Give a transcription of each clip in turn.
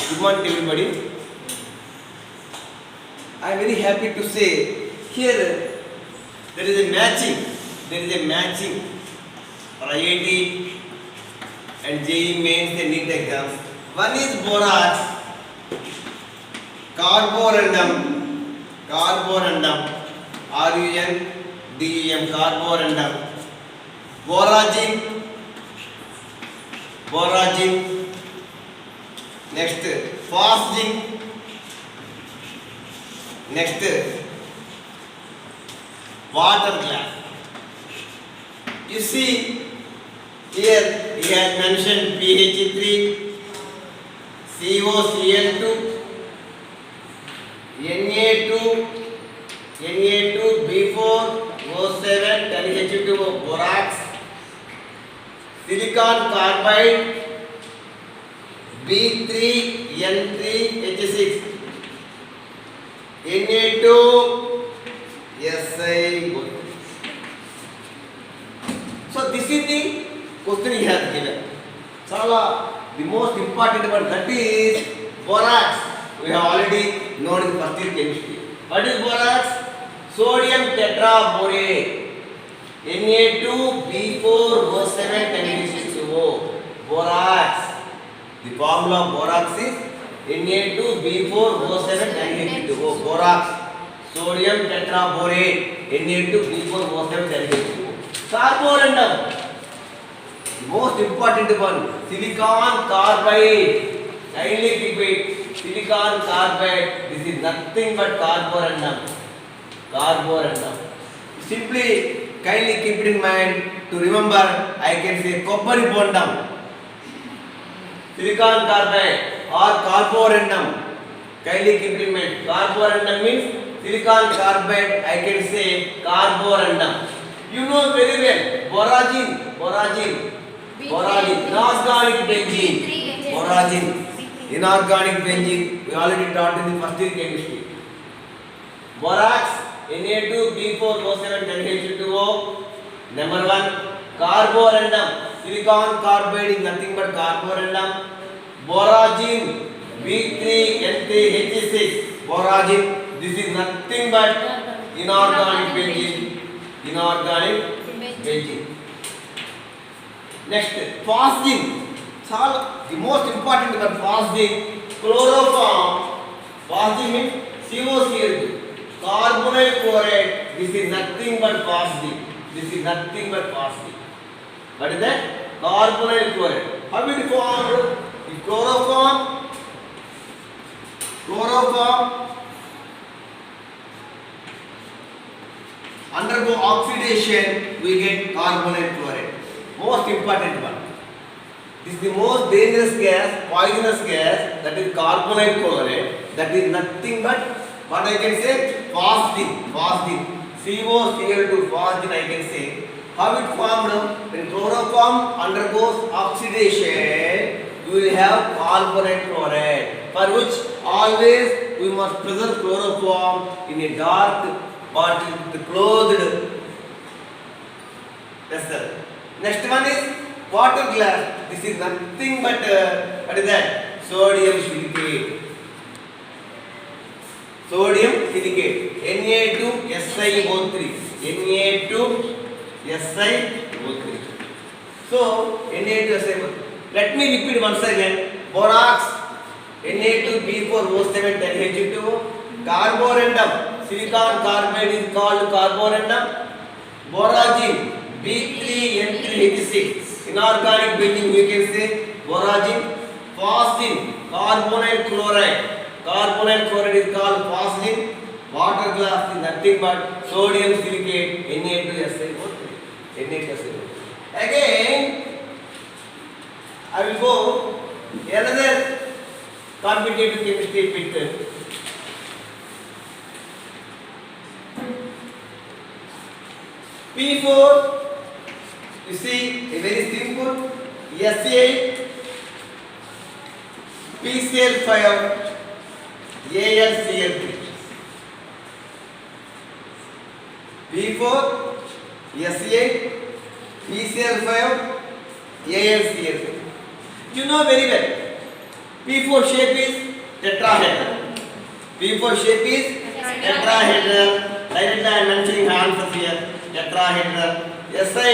Good morning to everybody. I am very happy to say here there is a matching. There is a matching for IIT and JEE mains and NEET exams. One is borax, carborundum, RUNDEM, carborundum, borage. Next, phosgene. Next, water glass. You see, here he has mentioned PH3, COCl2, Na2, B4, O7, NH2O, borax, silicon carbide, B3, N3, H6, Na2, Si. So this is the question he has given. The most important one, that is borax. We have already known in first year chemistry. What is borax? Sodium tetraborate. Na2B4O7 NH2O. Borax. The formula of borax is Na2B4O7 NH2O. Borax. Sodium tetraborate. Na2B4O7 NH2O. Carborundum. The most important one, silicon carbide. Kindly keep it. Silicon carbide. This is nothing but carborundum. Simply kindly keep it in mind. To remember, I can say copper bondum. Silicon carbide or carborundum. Kindly keep it in mind. Carborundum means silicon carbide. I can say carborundum. You know very well. Borage. Inorganic benzene. Inorganic benzene. We already taught in the first year chemistry. Borax, Na2B4O7 NH2O. Number 1. Carborundum. Silicon carbide is nothing but carborundum. Borage, B3N3H6. Borage. This is nothing but inorganic benzene. Next, phosgene. The most important one, phosgene. Chloroform. Phosgene means COCl2. Carbonyl chloride. This is nothing but phosgene. What is that? Carbonyl chloride. How it formed? The chloroform undergo oxidation, we get carbonyl chloride. Most important one. This is the most dangerous gas, poisonous gas, that is carbonyl chloride. That is nothing but what I can say? Phosgene. COCl2 phosgene I can say. How it formed? When chloroform undergoes oxidation, you will have carbonyl chloride. For which always we must preserve chloroform in a dark bottle with closed vessel. Next one is water glass. This is nothing but what is that? Sodium silicate. Na2SiO3. So Na2SiO3. Let me repeat once again. Borax, Na2B4O7 NH2O. Carborundum. Silicon carbide is called carborundum. Borage, B3N3H6. Inorganic benzene we can say borage. Phosgene, carbonyl chloride. Carbonyl chloride is called phosgene. Water glass is nothing but sodium silicate, Na2SiO3. Again, I will go another competitive chemistry picture. P4, you see, a very simple, S8, PCl5, AlCl3. P4, S8, PCl5, AlCl3. You know very well, P4 shape is tetrahedral. P4 shape is tetrahedral. Directly I am mentioning answers here. Tetrahedral. SI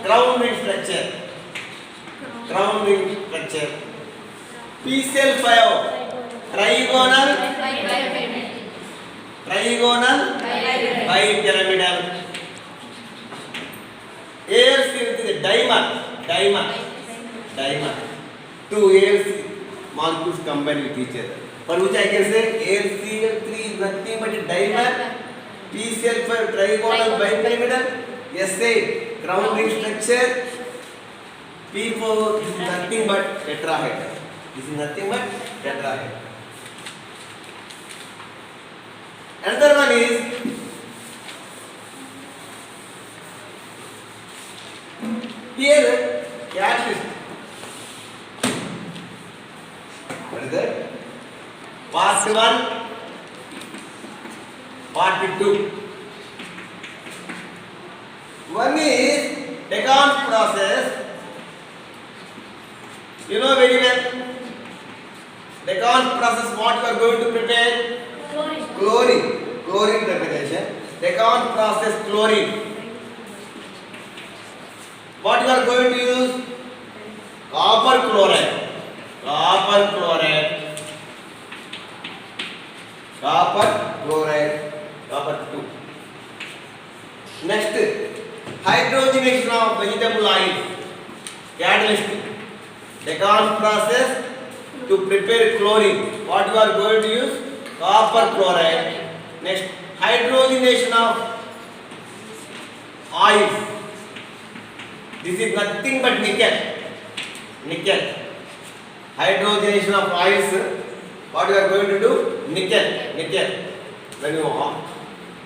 crown ring structure. Crown ring structure. PCL5 trigonal. Trigonal bipyramidal. ALC with the dimer. Two ALC molecules combined with each other. For which I can say ALCl3 is nothing but a dimer. PCl5 trigonal bipyramidal. SA crown ring structure. P4 this is nothing but tetrahedral. Another one is here catalyst. What is that? Part 1, part 2. One is Decan's process. You know very well. Decan's process, what you are going to prepare? Chlorine preparation. Decan's process, chlorine. What you are going to use? Copper chloride. Copper 2. Next, hydrogenation of vegetable oil. Catalyst. Decan's process to prepare chlorine. What you are going to use? Copper chloride. Next, hydrogenation of oils. This is nothing but nickel. Hydrogenation of oils. What you are going to do? Nickel. When you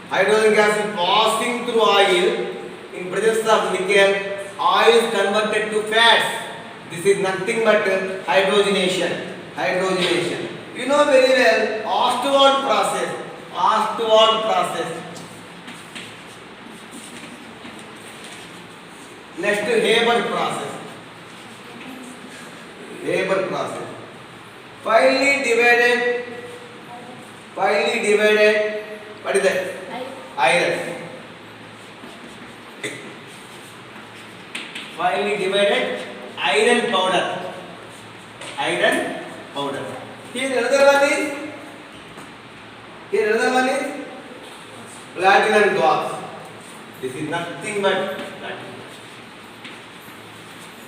hydrogen gas is passing through oil, in presence of nickel, oil is converted to fats. This is nothing but hydrogenation. You know very well Ostwald process. Next, Haber process. Finely divided. What is that? Iron. Finely divided iron powder. Here another one is platinum quartz. This is nothing but platinum.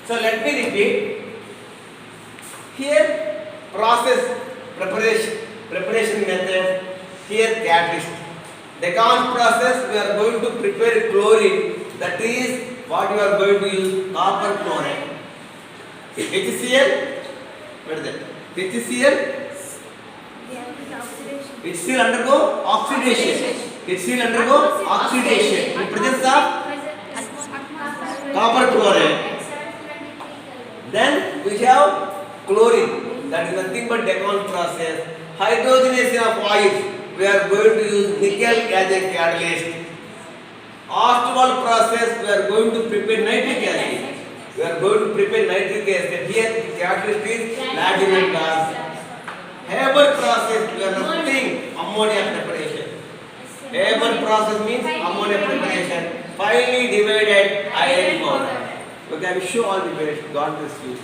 So let me repeat. Here process preparation method. Here catalyst. Decan's process, we are going to prepare chlorine. That is what you are going to use, copper chloride. HCl, what is that? HCl undergo oxidation. In presence of copper chloride. Then we have chlorine. That is nothing but Decan's process. Hydrogenation of oils. We are going to use nickel as a catalyst. Ostwald process, we are going to prepare nitric acid. Here the catalyst is platinum gas. Haber process, we are nothing, ammonia preparation. Haber process means ammonia preparation. Finely divided iron powder. Okay, I will show all the best. God bless you.